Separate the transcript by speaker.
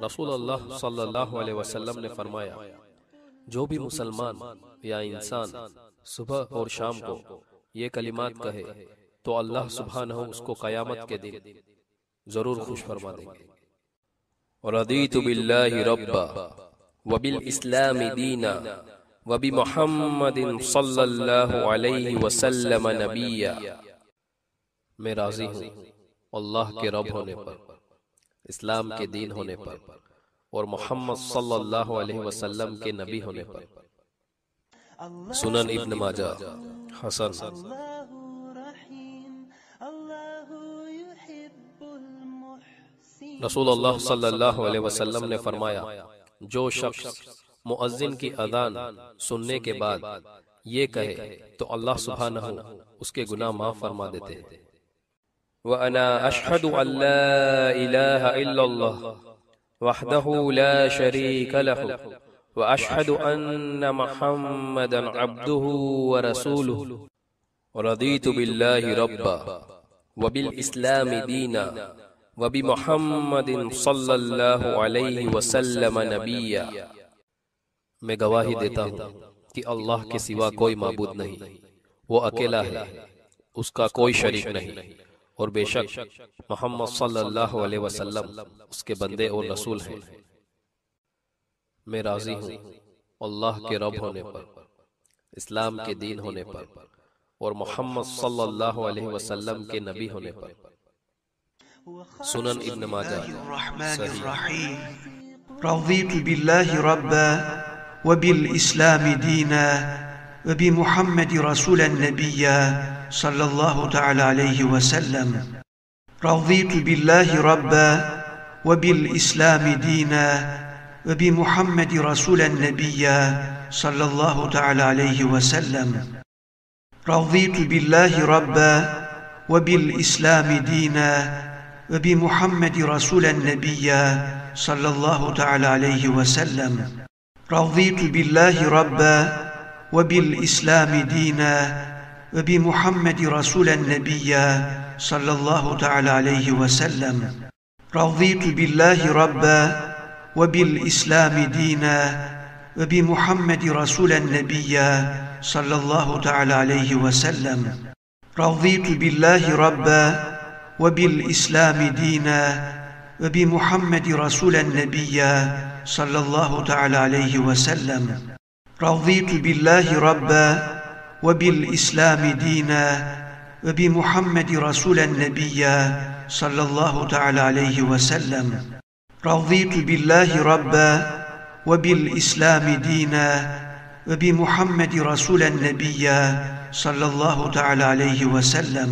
Speaker 1: رسول اللہ صلی اللہ علیہ وسلم نے فرمایا، جو بھی مسلمان یا انسان صبح اور شام کو یہ کلمات کہے تو اللہ سبحانہ اس کو قیامت کے دن ضرور خوش فرما دیں گے۔ رضیت باللہ ربا وبالاسلام دینا وبمحمد صلی اللہ علیہ وسلم نبیا۔ میں راضی ہوں اللہ کے رب ہونے پر، اسلام کے دین ہونے پر، اور محمد صلی اللہ علیہ وسلم کے نبی ہونے پر۔ سنن ابن ماجہ حسن۔ رسول اللہ صلی اللہ علیہ وسلم نے فرمایا، جو شخص مؤذن کی اذان سننے کے بعد یہ کہے تو اللہ سبحانہ اس کے گناہ معاف فرما دیتے ہیں۔ وَأَنَا أَشْهَدُ أَن لَا إِلَهَ إِلَّا اللَّهُ وَحْدَهُ لَا شَرِيكَ لَهُ وَأَشْهَدُ أَنَّ مُحَمَّدًا عَبْدُهُ وَرَسُولُهُ رَضِيتُ بِاللَّهِ رَبًّا وَبِالْإِسْلَامِ دِينًا وَبِمُحَمَّدٍ صلی اللہ علیہ وسلم نبیا۔ میں گواہی دیتا ہوں کہ اللہ کے سوا کوئی معبود نہیں، وہ اکیلا ہے، اس کا کوئی شریک نہیں، اور بے شک محمد صلی اللہ علیہ وسلم اس کے بندے اور رسول ہیں۔ میں راضی ہوں اللہ کے رب ہونے پر، اسلام کے دین ہونے پر، اور محمد صلی اللہ علیہ وسلم کے نبی ہونے پر۔ سنن ابن ماجہ صحیح۔
Speaker 2: رضیت باللہ ربا وبالاسلام دینا وبمحمد رسول النبی صلی اللہ تعالی علیہ وسلم۔ رضیت باللہ ربا وبالاسلام دینا وبمحمد رسول النبی صلی اللہ تعالی علیہ وسلم۔ رضیت باللہ ربا وبالاسلام دینا وبمحمد رسول النبی صلی اللہ تعالی علیہ وسلم۔ رضیت باللہ ربا وبالاسلام دینا وبمحمد رسول النبی صلی اللہ تعالی علیہ وسلم۔ رضیت باللہ ربا وبالاسلام دینا وبمحمد رسول النبی صلی اللہ تعالی علیہ وسلم۔ رضیت باللہ ربا وبالاسلام دینا وبمحمد رسول النبی صلی اللہ تعالی علیہ وسلم۔ رضیت باللہ ربا وبالاسلام دینا وبمحمد رسول النبی صلی اللہ تعالی علیہ وسلم۔ رضیت باللہ ربا وبالاسلام دینا وبمحمد رسول النبی صلی اللہ تعالی علیہ وسلم۔